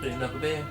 Need another beer.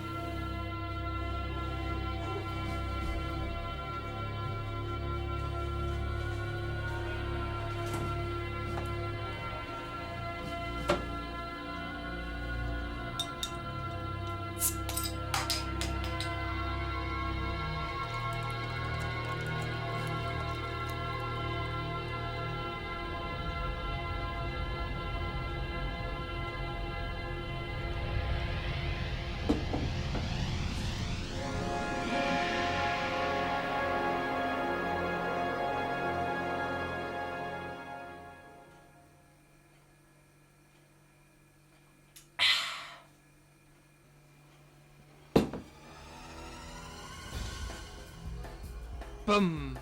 Bum,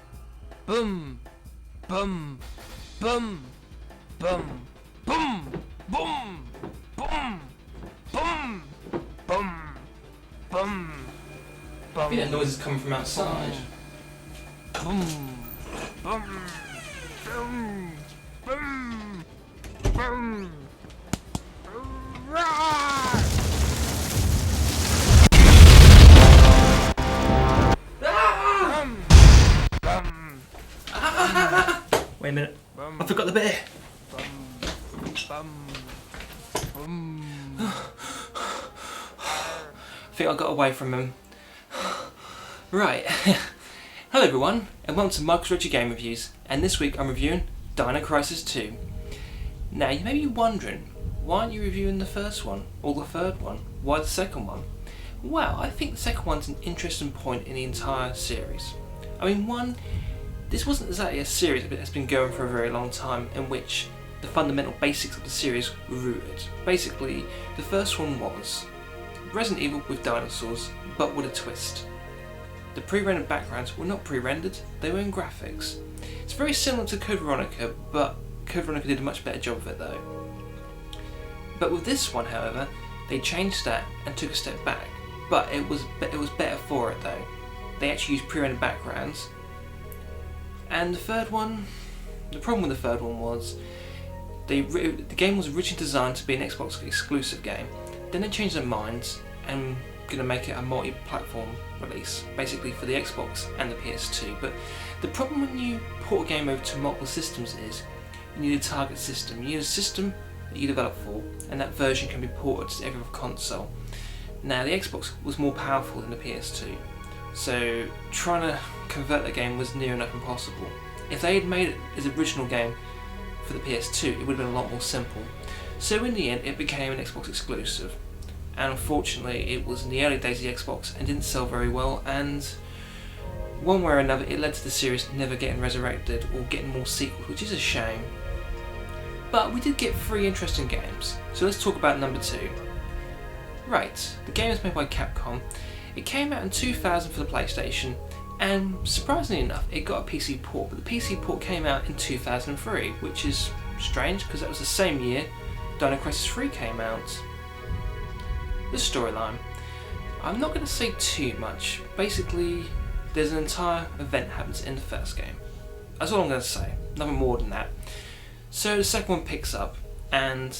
bum, bum, bum, bum, bum, bum, bum, bum, bum, bum, bum. I think that noise is coming from outside. Bum, bum, bum, bum, bum, bum. Wait a minute, I forgot the beer. I think I got away from him. Right. Hello everyone, and welcome to Marcus Richard Game Reviews, and this week I'm reviewing Dino Crisis 2. Now you may be wondering, why aren't you reviewing the first one, or the third one? Why the second one? Well, I think the second one's an interesting point in the entire series. I mean, this wasn't exactly a series that's been going for a very long time in which the fundamental basics of the series were rooted. Basically, the first one was Resident Evil with dinosaurs, but with a twist. The pre-rendered backgrounds were not pre-rendered, they were in graphics. It's very similar to Code Veronica, but Code Veronica did a much better job of it though. But with this one, however, they changed that and took a step back. But it was better for it though. They actually used pre-rendered backgrounds. And the third one, the problem with the third one was the game was originally designed to be an Xbox exclusive game. Then they changed their minds and going to make it a multi-platform release, basically for the Xbox and the PS2. But the problem when you port a game over to multiple systems is you need a target system. You need a system that you develop for, and that version can be ported to every other console. Now the Xbox was more powerful than the PS2. So trying to convert the game was near enough impossible. If they had made it as an original game for the PS2, it would have been a lot more simple. So in the end, it became an Xbox exclusive. And unfortunately, it was in the early days of the Xbox and didn't sell very well. And one way or another, it led to the series never getting resurrected or getting more sequels, which is a shame. But we did get 3 interesting games. So let's talk about number 2. Right, the game is made by Capcom. It came out in 2000 for the PlayStation, and surprisingly enough, it got a PC port, but the PC port came out in 2003, which is strange because that was the same year Dino Crisis 3 came out. The storyline. I'm not going to say too much. Basically, there's an entire event that happens in the first game. That's all I'm going to say, nothing more than that. So the second one picks up, and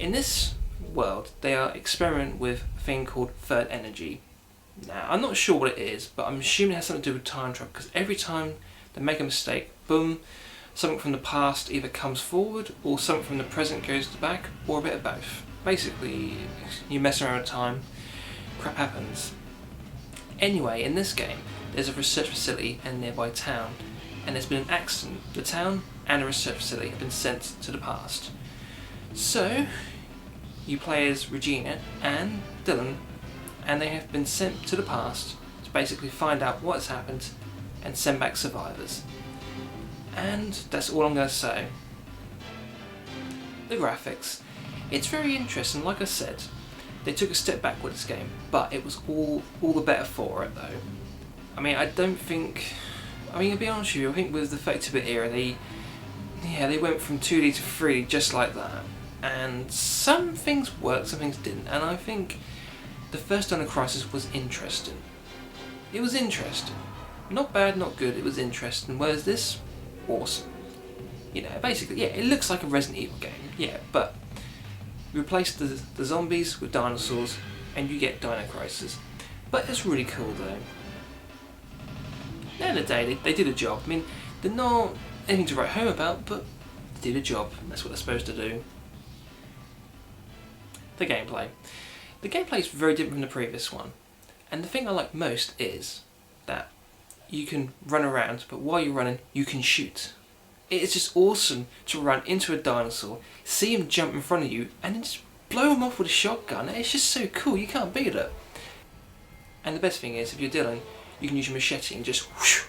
in this world, they are experimenting with a thing called third energy. Now, I'm not sure what it is, but I'm assuming it has something to do with time travel, because every time they make a mistake, boom, something from the past either comes forward, or something from the present goes to the back, or a bit of both. Basically, you mess around with time, crap happens. Anyway, in this game, there's a research facility in a nearby town, and there's been an accident. The town and the research facility have been sent to the past. So, you play as Regina and Dylan, and they have been sent to the past to basically find out what has happened and send back survivors. And that's all I'm going to say. The graphics. It's very interesting, like I said. They took a step back with this game, but it was all the better for it though. I mean, to be honest with you, I think with the 32-bit era, they went from 2D to 3D just like that. And some things worked, some things didn't, and I think the first Dino Crisis was interesting. It was interesting. Not bad, not good, it was interesting. Whereas this, awesome. You know, basically, yeah, it looks like a Resident Evil game, yeah, but we replaced the zombies with dinosaurs, and you get Dino Crisis. But it's really cool though. At the end of the day, they did a job. I mean, they're not anything to write home about, but they did a job. That's what they're supposed to do. The gameplay. The gameplay is very different from the previous one. And the thing I like most is that you can run around, but while you're running, you can shoot. It's just awesome to run into a dinosaur, see him jump in front of you, and then just blow him off with a shotgun. It's just so cool, you can't beat it. And the best thing is, if you're Dylan, you can use your machete and just whoosh,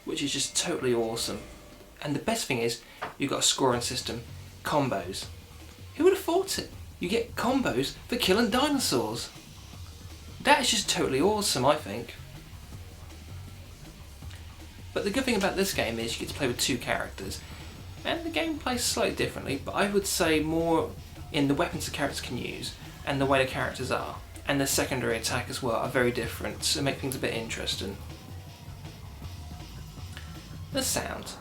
which is just totally awesome. And the best thing is, you've got a scoring system, combos. Who would have thought it? You get combos for killing dinosaurs. That is just totally awesome, I think. But the good thing about this game is you get to play with two characters. And the game plays slightly differently, but I would say more in the weapons the characters can use and the way the characters are. And the secondary attack as well are very different, so make things a bit interesting. The sound.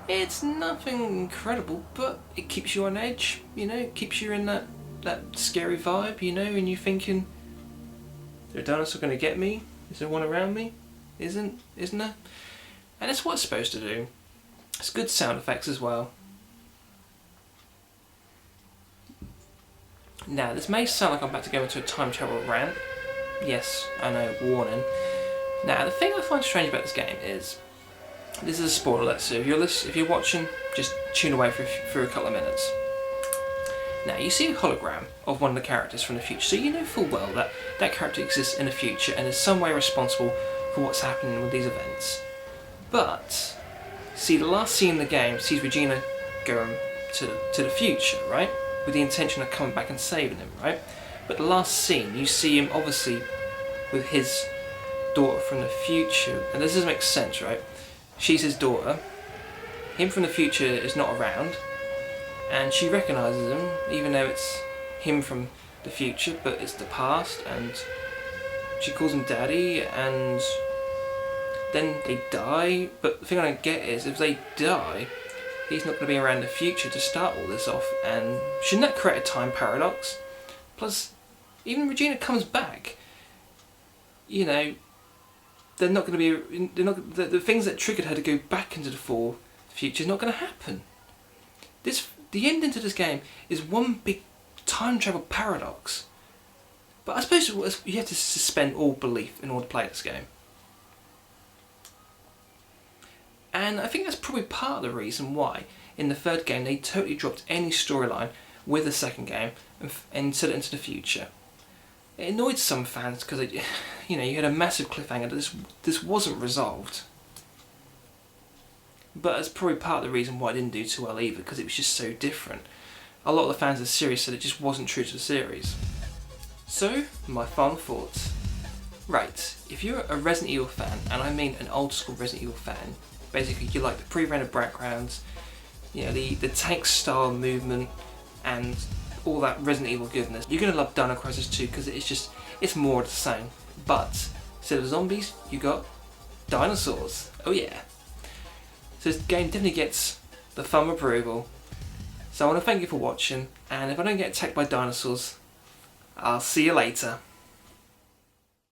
It's nothing incredible, but it keeps you on edge, you know, it keeps you in that scary vibe, you know, and you're thinking, is there a dinosaur going to get me? Is there one around me? Isn't there? And that's what it's supposed to do. It's good sound effects as well. Now, this may sound like I'm about to go into a time travel rant. Yes, I know, warning. Now, the thing I find strange about this game is, this is a spoiler alert, so if you're watching, just tune away for a couple of minutes. Now, you see a hologram of one of the characters from the future, so you know full well that that character exists in the future and is some way responsible for what's happening with these events. But, see, the last scene in the game sees Regina going to the future, right? With the intention of coming back and saving him, right? But the last scene, you see him obviously with his daughter from the future, and this doesn't make sense, right? She's his daughter, him from the future is not around, and she recognises him, even though it's him from the future, but it's the past, and she calls him Daddy, and then they die. But the thing I don't get is, if they die, he's not going to be around in the future to start all this off, and shouldn't that create a time paradox? Plus, even Regina comes back, you know, they're not going to be, the things that triggered her to go back into the future is not going to happen. The ending to this game is one big time travel paradox. But I suppose you have to suspend all belief in order to play this game. And I think that's probably part of the reason why in the third game they totally dropped any storyline with the second game and set it into the future. It annoyed some fans because you had a massive cliffhanger that this wasn't resolved. But that's probably part of the reason why it didn't do too well either, because it was just so different. A lot of the fans of the series said it just wasn't true to the series. So, my final thoughts. Right, if you're a Resident Evil fan, and I mean an old school Resident Evil fan, basically you like the pre-rendered backgrounds, you know, the tank style movement, and all that Resident Evil goodness, you're going to love Dino Crisis 2 because it's more of the same. But instead of zombies, you got dinosaurs. Oh yeah. So this game definitely gets the thumb approval. So I want to thank you for watching, and if I don't get attacked by dinosaurs, I'll see you later.